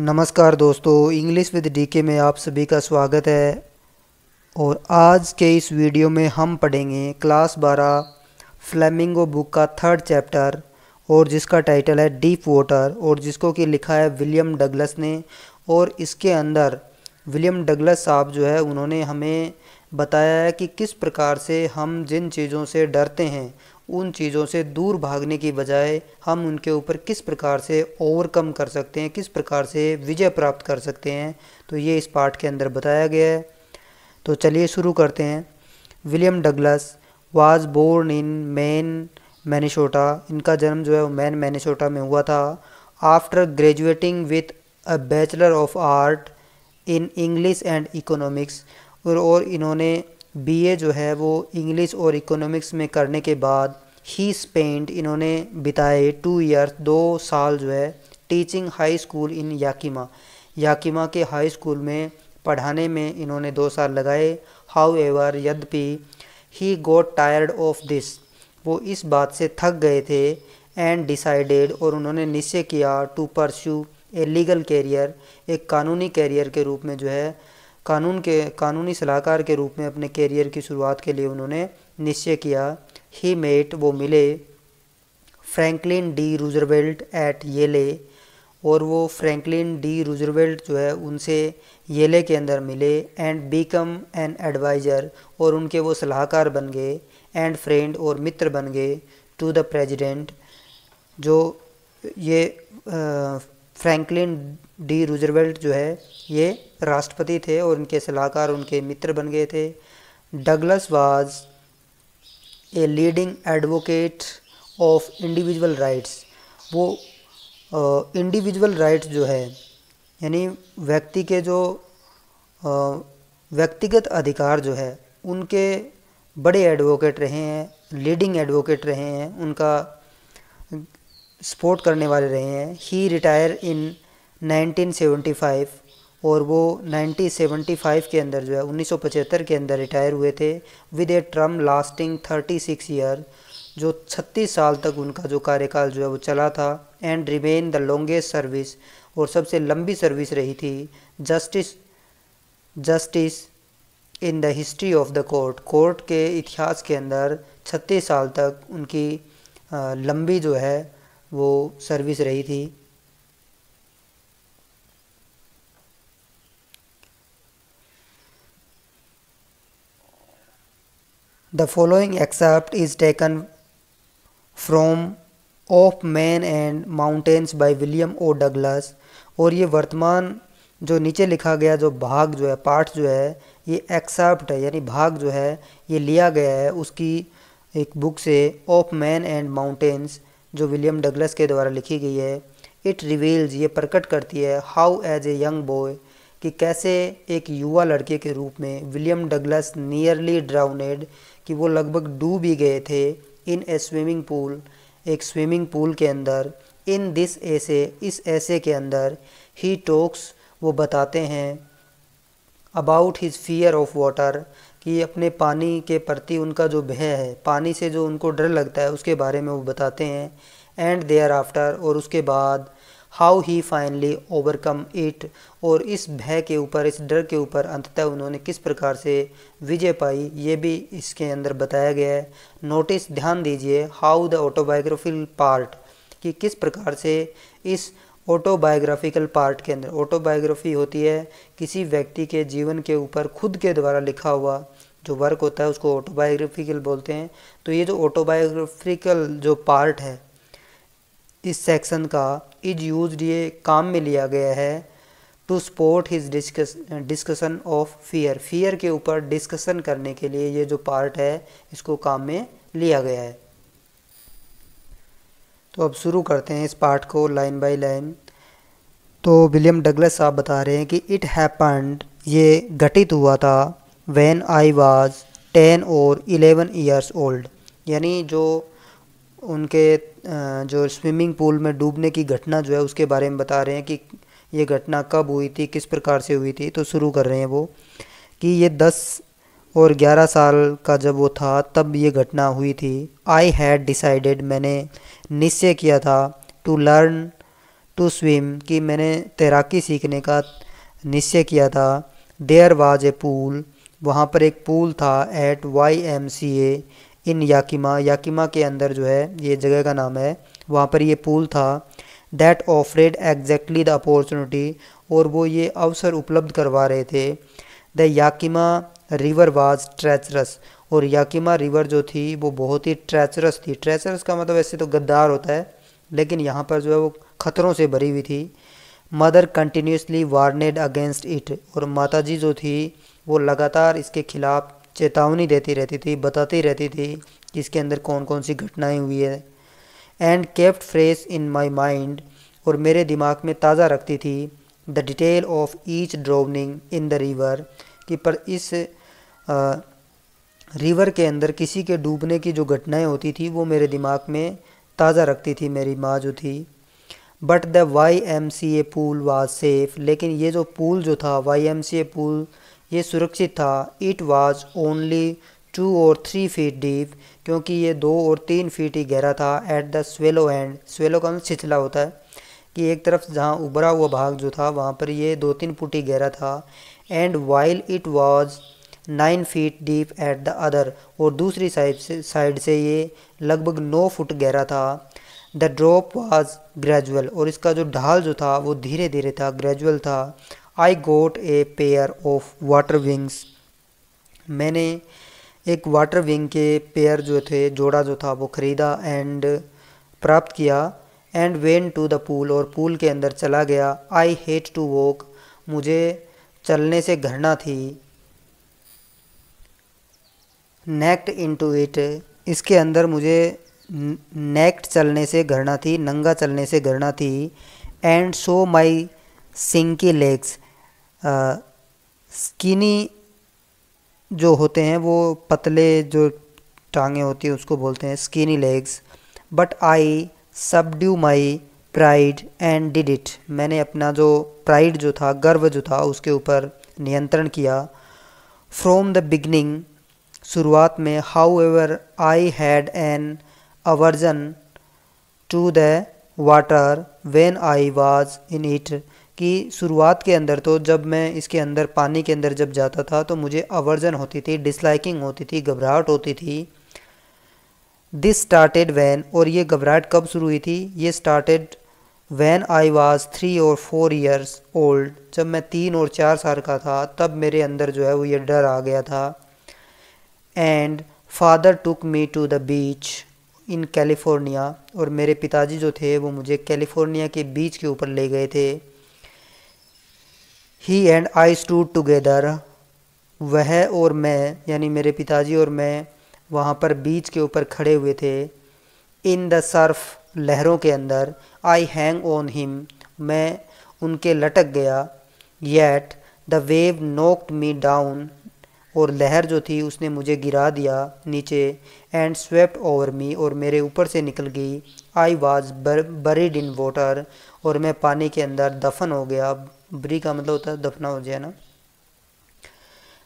नमस्कार दोस्तों, English with DK में आप सभी का स्वागत है। और आज के इस वीडियो में हम पढ़ेंगे क्लास 12 फ्लेमिंगो बुक का थर्ड चैप्टर, और जिसका टाइटल है डीप वाटर, और जिसको कि लिखा है विलियम डगलस ने। और इसके अंदर विलियम डगलस साहब जो है उन्होंने हमें बताया है कि किस प्रकार से हम जिन चीज़ों से डरते हैं उन चीज़ों से दूर भागने की बजाय हम उनके ऊपर किस प्रकार से ओवरकम कर सकते हैं, किस प्रकार से विजय प्राप्त कर सकते हैं। तो ये इस पार्ट के अंदर बताया गया है। तो चलिए शुरू करते हैं। William Douglas was born in Maine Minnesota. इनका जन्म जो है वो मैन मैनिसोटा में हुआ था। After graduating with a bachelor of art in English and economics, और इन्होंने बीए जो है वो इंग्लिश और इकोनॉमिक्स में करने के बाद ही स्पेंट, इन्होंने बिताए 2 ईयर्स 2 साल जो है टीचिंग हाई स्कूल इन याकिमा के हाई स्कूल में पढ़ाने में इन्होंने 2 साल लगाए। हाउ एवर, यद्यपि ही गोट टायर्ड ऑफ दिस, वो इस बात से थक गए थे। एंड डिसाइडेड, और उन्होंने निश्चय किया to pursue a legal career, एक कानूनी कैरियर के रूप में जो है कानूनी सलाहकार के रूप में अपने कैरियर की शुरुआत के लिए उन्होंने निश्चय किया। ही मेट, वो मिले फ्रैंकलिन डी रूजवेल्ट एट येले, और वो फ्रैंकलिन डी रूजवेल्ट जो है उनसे येले के अंदर मिले। एंड बीकम एन एडवाइज़र, और उनके वो सलाहकार बन गए। एंड फ्रेंड, और मित्र बन गए टू द प्रेसिडेंट, जो ये फ्रैंकलिन डी रूजवेल्ट जो है ये राष्ट्रपति थे और इनके सलाहकार उनके मित्र बन गए थे। Douglas was a leading advocate of individual rights, वो इंडिविजुअल राइट्स जो है यानी व्यक्ति के जो व्यक्तिगत अधिकार जो है उनके बड़े एडवोकेट रहे हैं, लीडिंग एडवोकेट रहे हैं, उनका सपोर्ट करने वाले रहे हैं। ही रिटायर इन 1975, और वो 1975 के अंदर जो है 1975 के अंदर रिटायर हुए थे। With a term lasting 36 year, जो 36 साल तक उनका जो कार्यकाल जो है वो चला था। And remain the longest service, और सबसे लंबी सर्विस रही थी justice in the history of the court के इतिहास के अंदर 36 साल तक उनकी लंबी जो है वो सर्विस रही थी। The following excerpt is taken from Of Men and Mountains by William O. Douglas, और ये वर्तमान जो नीचे लिखा गया जो भाग जो है पार्ट जो है ये एक्सेप्ट है, यानी भाग जो है ये लिया गया है उसकी एक बुक से, ऑफ मैन एंड माउंटेन्स, जो विलियम डगलस के द्वारा लिखी गई है। इट रिवील्स, ये प्रकट करती है, how as a young boy, कि कैसे एक युवा लड़के के रूप में विलियम डगलस नियरली ड्राउनेड, कि वो लगभग डूब ही गए थे। इन ए स्विमिंग पूल, एक स्विमिंग पूल के अंदर। इन दिस ऐसे, इस ऐसे के अंदर। ही टॉक्स, वो बताते हैं, about his fear of water, कि अपने पानी के प्रति उनका जो भय है, पानी से जो उनको डर लगता है उसके बारे में वो बताते हैं। एंड देयर आफ्टर, और उसके बाद how he finally overcome it, और इस भय के ऊपर, इस डर के ऊपर अंततः उन्होंने किस प्रकार से विजय पाई, ये भी इसके अंदर बताया गया है। नोटिस, ध्यान दीजिए, हाउ द ऑटोबायोग्राफिकल पार्ट, कि किस प्रकार से इस ऑटोबायोग्राफिकल पार्ट के अंदर, ऑटोबायोग्राफी होती है किसी व्यक्ति के जीवन के ऊपर खुद के द्वारा लिखा हुआ जो वर्क होता है उसको ऑटोबायोग्राफिकल बोलते हैं। तो ये जो ऑटोबायोग्राफिकल जो पार्ट है इस सेक्शन का, इज यूज्ड, ये काम में लिया गया है, to support his discussion of fear के ऊपर डिस्कशन करने के लिए ये जो पार्ट है इसको काम में लिया गया है। तो अब शुरू करते हैं इस पार्ट को लाइन बाय लाइन। तो विलियम डगलस साहब बता रहे हैं कि इट हैपेंड, ये घटित हुआ था, व्हेन आई वाज 10 और 11 ईयर्स ओल्ड, यानी जो उनके जो स्विमिंग पूल में डूबने की घटना जो है उसके बारे में बता रहे हैं कि ये घटना कब हुई थी, किस प्रकार से हुई थी। तो शुरू कर रहे हैं वो कि ये 10 और 11 साल का जब वो था तब ये घटना हुई थी। आई हैड डिसाइडेड, मैंने निश्चय किया था, टू टू स्विम, कि मैंने तैराकी सीखने का निश्चय किया था। देयर वाज ए पूल, वहाँ पर एक पूल था। At YMCA in Yakima, Yakima के अंदर जो है ये जगह का नाम है, वहाँ पर ये पूल था। That afraid exactly the opportunity, और वो ये अवसर उपलब्ध करवा रहे थे। The Yakima river was treacherous, और याकिमा रिवर जो थी वो बहुत ही ट्रेचरस थी। ट्रेचरस का मतलब ऐसे तो गद्दार होता है, लेकिन यहाँ पर जो है वो खतरों से भरी हुई थी। मदर कंटिन्यूसली वार्नेड अगेंस्ट इट, और माताजी जो थी वो लगातार इसके खिलाफ चेतावनी देती रहती थी, बताती रहती थी कि इसके अंदर कौन कौन सी घटनाएं हुई है। And kept fresh in my mind, और मेरे दिमाग में ताज़ा रखती थी the detail of each drowning in the river, कि पर इस रिवर के अंदर किसी के डूबने की जो घटनाएं होती थी वो मेरे दिमाग में ताज़ा रखती थी मेरी माँ जो थी। But the YMCA pool was safe, लेकिन ये जो पूल जो था YMCA पूल ये सुरक्षित था। इट वाज ओनली 2 और 3 फीट डीप, क्योंकि ये 2 और 3 फीट ही गहरा था। At the swallow and, swallow का मतलब छिछला होता है, कि एक तरफ जहाँ उभरा हुआ भाग जो था वहाँ पर ये 2-3 फुट ही गहरा था। And while it was 9 feet deep at the other, और दूसरी साइड से ये लगभग 9 फुट गहरा था। द ड्रॉप वाज ग्रेजुअल, और इसका जो ढाल जो था वो धीरे धीरे था, ग्रेजुअल था। I got a pair of water wings, मैंने एक वाटर विंग के पेयर जो थे, जोड़ा जो था वो ख़रीदा एंड प्राप्त किया। And went to the pool, और पूल के अंदर चला गया। आई हेट टू वॉक, मुझे चलने से घृणा थी। नेक्ड इनटू इट, इसके अंदर मुझे नेक्ड चलने से घृणा थी, नंगा चलने से घृणा थी। एंड सो माई सिंकी लेग्स, स्किनी जो होते हैं वो पतले जो टांगें होती हैं उसको बोलते हैं skinny legs. But I subdue my pride and did it, मैंने अपना जो प्राइड जो था, गर्व जो था, उसके ऊपर नियंत्रण किया। फ्रॉम द बिगनिंग, शुरुआत में। However I had an aversion to the water when I was in it, कि शुरुआत के अंदर तो जब मैं इसके अंदर पानी के अंदर जब जाता था तो मुझे अवर्जन होती थी, डिसलाइकिंग होती थी, घबराहट होती थी। दिस स्टार्टेड व्हेन, और ये घबराहट कब शुरू हुई थी? ये स्टार्टेड व्हेन आई वाज 3 और 4 ईयर्स ओल्ड, जब मैं 3 और 4 साल का था तब मेरे अंदर जो है वो ये डर आ गया था। And father took me to the beach in California, और मेरे पिताजी जो थे वो मुझे कैलिफोर्निया के बीच के ऊपर ले गए थे। ही एंड आई स्टूड टुगेदर, वह और मैं, यानी मेरे पिताजी और मैं वहाँ पर बीच के ऊपर खड़े हुए थे। इन द सर्फ, लहरों के अंदर। आई हैंग ऑन हिम, मैं उनके लटक गया। Yet the wave knocked me down, और लहर जो थी उसने मुझे गिरा दिया नीचे। एंड स्वेप्ट ओवर मी, और मेरे ऊपर से निकल गई। I was buried in water, और मैं पानी के अंदर दफन हो गया। बरी का मतलब होता है दफना हो जाए ना।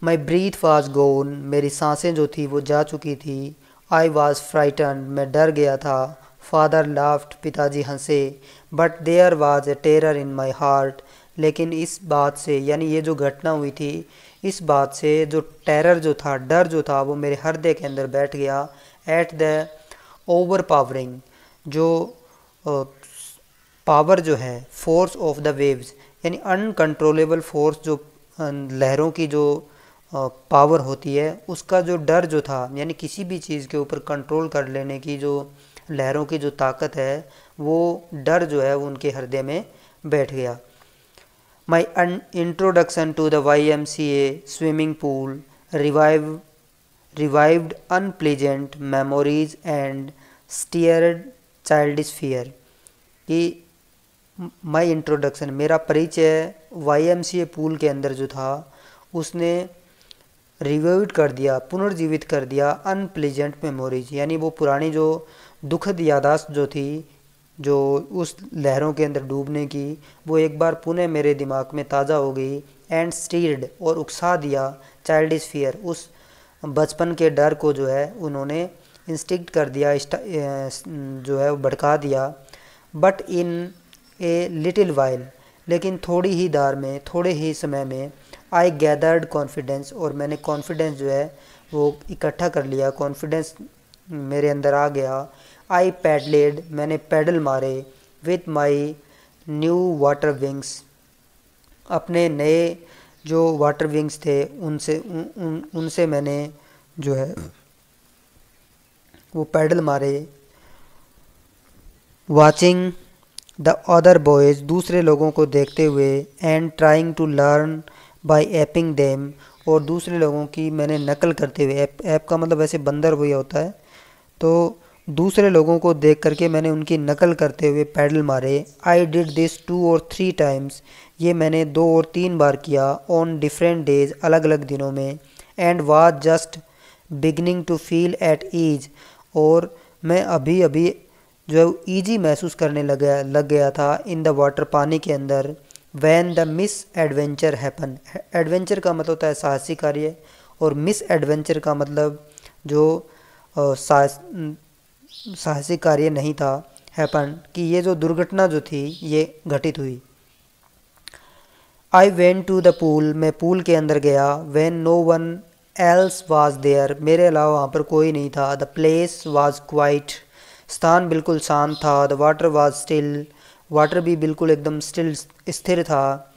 माई ब्रीथ वॉज गोन, मेरी सांसें जो थी वो जा चुकी थी। आई वॉज फ्राइटन, मैं डर गया था। फादर लाफ्ट, पिताजी हंसे। But there was a terror in my heart, लेकिन इस बात से, यानी ये जो घटना हुई थी इस बात से जो टेरर जो था, डर जो था, वो मेरे हृदय के अंदर बैठ गया। एट द ओवर पावरिंग, जो पावर जो है, फोर्स ऑफ द वेव्स, यानी अनकंट्रोलेबल फोर्स, जो लहरों की जो पावर होती है उसका जो डर जो था, यानी किसी भी चीज़ के ऊपर कंट्रोल कर लेने की जो लहरों की जो ताकत है, वो डर जो है वो उनके हृदय में बैठ गया। My introduction to the YMCA swimming pool revived unpleasant memories and stirred childish fear, कि माई इंट्रोडक्शन, मेरा परिचय YMCA पूल के अंदर जो था उसने रिवाइव्ड कर दिया, पुनर्जीवित कर दिया अनप्लीजेंट मेमोरीज, यानी वो पुरानी जो दुखद यादाश्त जो थी, जो उस लहरों के अंदर डूबने की, वो एक बार पुनः मेरे दिमाग में ताज़ा हो गई। एंड स्टीर्ड, और उकसा दिया चाइल्डिश फियर, उस बचपन के डर को जो है उन्होंने इंस्टिक्ट कर दिया, जो है वो भड़का दिया। But in a little while, लेकिन थोड़ी ही देर में, थोड़े ही समय में, आई गैदर्ड कॉन्फिडेंस, और मैंने कॉन्फिडेंस जो है वो इकट्ठा कर लिया, कॉन्फिडेंस मेरे अंदर आ गया। आई पैडलेड, मैंने पैडल मारे, with my new water wings, अपने नए जो वाटर विंग्स थे उनसे मैंने जो है वो पैडल मारे। वाचिंग द अदर बॉयज़, दूसरे लोगों को देखते हुए, and trying to learn by aping them, और दूसरे लोगों की मैंने नकल करते हुए, ऐप का मतलब वैसे बंदर वही होता है, तो दूसरे लोगों को देख करके मैंने उनकी नकल करते हुए पैडल मारे। आई डिड दिस 2 और 3 टाइम्स, ये मैंने 2 और 3 बार किया, ऑन डिफरेंट डेज, अलग अलग दिनों में, and was just beginning to feel at ease, और मैं अभी अभी जो है ईजी महसूस करने लग गया था इन द वाटर, पानी के अंदर। When the miss adventure happen, adventure का मतलब होता है साहसिक कार्य, और मिस एडवेंचर का मतलब जो साहसिक कार्य नहीं था, हैपन कि ये जो दुर्घटना जो थी ये घटित हुई। I went to the pool, मैं पूल के अंदर गया। When no one else was there, मेरे अलावा वहाँ पर कोई नहीं था। द प्लेस वाज क्वाइट, स्थान बिल्कुल शांत था। The water was still, water भी बिल्कुल एकदम स्थिर था।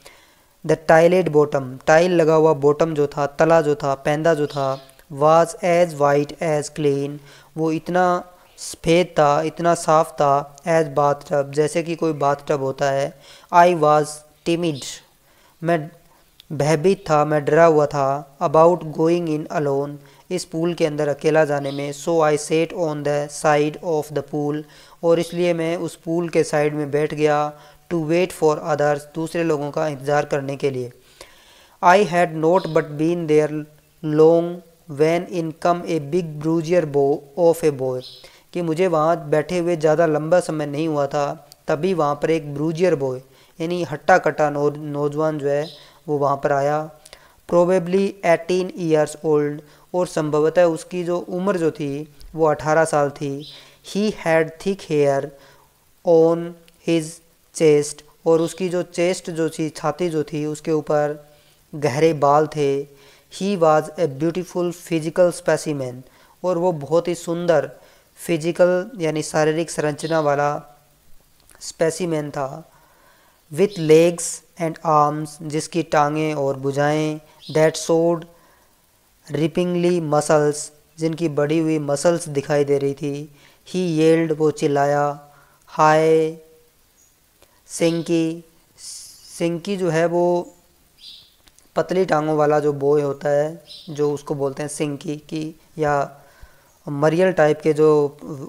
द टाइलेड बॉटम, टाइल लगा हुआ बॉटम जो था, तला जो था, पैंदा जो था, was as white as clean, वो इतना सफ़ेद था, इतना साफ था, एज बाथ टब, जैसे कि कोई बाथ टब होता है। आई वाज टिमिड, मैं भयभीत था, मैं डरा हुआ था। अबाउट गोइंग इन अलोन, इस पूल के अंदर अकेला जाने में। So I sat on the side of the pool, और इसलिए मैं उस पूल के साइड में बैठ गया। टू वेट फॉर अदर्स, दूसरे लोगों का इंतज़ार करने के लिए। I had not but been there long when in come a big bruiser boy of a boy, कि मुझे वहाँ बैठे हुए ज़्यादा लंबा समय नहीं हुआ था, तभी वहाँ पर एक ब्रूजियर बॉय यानी हट्टा कट्टा नौजवान जो है वो वहाँ पर आया। प्रोबेबली 18 ईयर्स ओल्ड, और संभवतः उसकी जो उम्र जो थी वो 18 साल थी। He had thick hair on his chest, और उसकी जो चेस्ट जो थी, छाती जो थी, उसके ऊपर गहरे बाल थे। He was a beautiful physical specimen, और वो बहुत ही सुंदर फिजिकल यानी शारीरिक संरचना वाला स्पेसिमेन था। विथ लेग्स एंड आर्म्स, जिसकी टांगें और भुजाएं, दैट शोड रिपिंगली मसल्स, जिनकी बढ़ी हुई मसल्स दिखाई दे रही थी। ही येल्ड, वो चिल्लाया। हाय सिंकी, सिंकी जो है वो पतली टांगों वाला जो बॉय होता है, जो उसको बोलते हैं सिंकी की, या मरियल टाइप के जो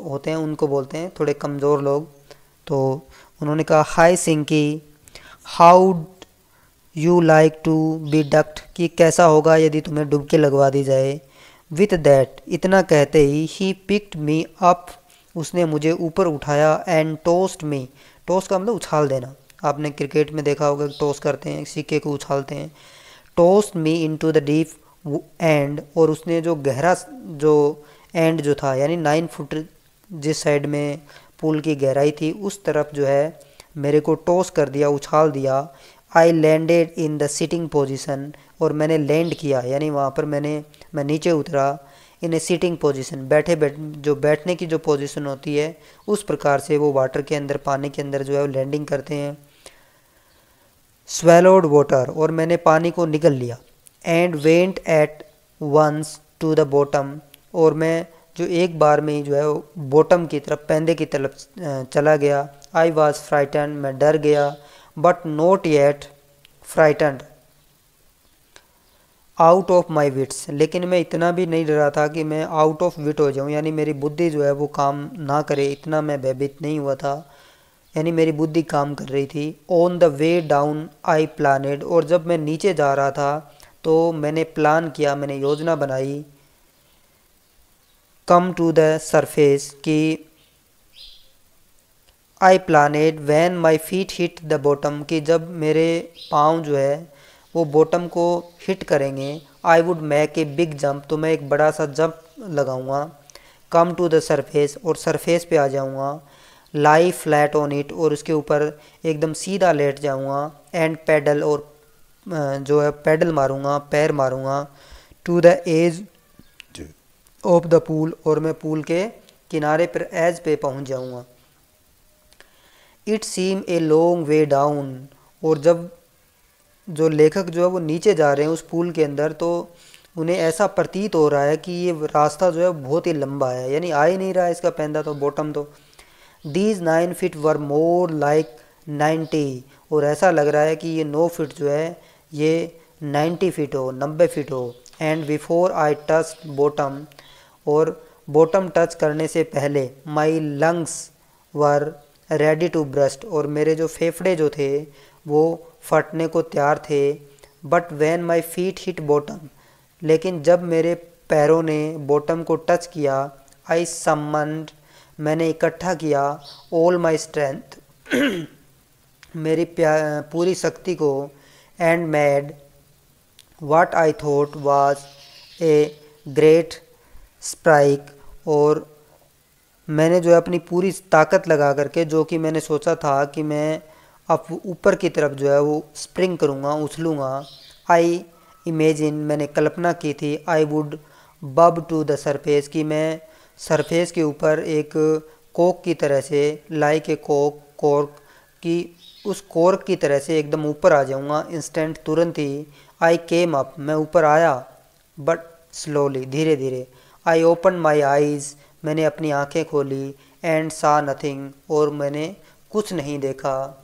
होते हैं उनको बोलते हैं, थोड़े कमज़ोर लोग। तो उन्होंने कहा हाय सिंकी, how you like to be ducked, कि कैसा होगा यदि तुम्हें डुबकी लगवा दी जाए। विथ दैट, इतना कहते ही पिक्ड मी अप, उसने मुझे ऊपर उठाया। एंड टोस्ट मी, टोस्ट का मतलब उछाल देना, आपने क्रिकेट में देखा होगा टॉस करते हैं, सिक्के को उछालते हैं। Toast me into the deep and, और उसने जो गहरा जो एंड जो था यानी 9 फुट जिस साइड में पूल की गहराई थी उस तरफ जो है मेरे को टॉस कर दिया, उछाल दिया। I landed in the sitting position, और मैंने लैंड किया यानी वहाँ पर मैं नीचे उतरा। इन ए सिटिंग पोजीशन, जो बैठने की जो पोजीशन होती है उस प्रकार से वो वाटर के अंदर, पानी के अंदर जो है वो लैंडिंग करते हैं। स्वेलोड वाटर, और मैंने पानी को निगल लिया। And went at once to the bottom, और मैं जो एक बार में ही जो है बॉटम की तरफ, पैंदे की तरफ चला गया। आई वॉज फ्राइटन, मैं डर गया। But not yet frightened out of my wits, लेकिन मैं इतना भी नहीं डरा था कि मैं आउट ऑफ विट हो जाऊँ, यानी मेरी बुद्धि जो है वो काम ना करे, इतना मैं भयभीत नहीं हुआ था, यानी मेरी बुद्धि काम कर रही थी। On the way down I planned, और जब मैं नीचे जा रहा था तो मैंने प्लान किया, मैंने योजना बनाई। कम टू द सरफेस, कि I planned when my feet hit the bottom, कि जब मेरे पाँव जो है वो बॉटम को हिट करेंगे। I would make a big jump, तो मैं एक बड़ा सा जंप लगाऊंगा। कम टू द सरफेस, और सरफेस पे आ जाऊंगा। लाई फ्लैट ऑन इट, और उसके ऊपर एकदम सीधा लेट जाऊंगा। एंड पैडल, और जो है पैडल मारूंगा, पैर मारूंगा। To the edge of the pool, और मैं पूल के किनारे पर एज पे पहुंच जाऊंगा। It seem a long way down, और जब जो लेखक जो है वो नीचे जा रहे हैं उस पुल के अंदर, तो उन्हें ऐसा प्रतीत हो रहा है कि ये रास्ता जो है बहुत ही लंबा है, यानी आ ही नहीं रहा है इसका पैंदा तो, बॉटम तो। These 9 feet were more like 90, और ऐसा लग रहा है कि ये 9 फीट जो है ये 90 फीट हो, 90 फीट हो। And before I touch bottom, और बॉटम टच करने से पहले my lungs were ready to burst, और मेरे जो फेफड़े जो थे वो फटने को तैयार थे। But when my feet hit bottom, लेकिन जब मेरे पैरों ने बॉटम को टच किया, आई समन्ड, मैंने इकट्ठा किया, ऑल माई स्ट्रेंथ, मेरी पूरी शक्ति को। And made what I thought was a great strike, और मैंने जो है अपनी पूरी ताकत लगा करके, जो कि मैंने सोचा था कि मैं अब ऊपर की तरफ जो है वो स्प्रिंग करूँगा, उछलूँगा। आई इमेजिन, मैंने कल्पना की थी, आई वुड बब टू द सरफेस, कि मैं सरफेस के ऊपर एक कोक की तरह से, लाइक ए कॉर्क की, उस कॉर्क की तरह से एकदम ऊपर आ जाऊँगा इंस्टेंट, तुरंत ही। आई केम अप, मैं ऊपर आया, बट स्लोली, धीरे धीरे। आई ओपन माई आइज़, मैंने अपनी आंखें खोली। एंड सा नथिंग, और मैंने कुछ नहीं देखा।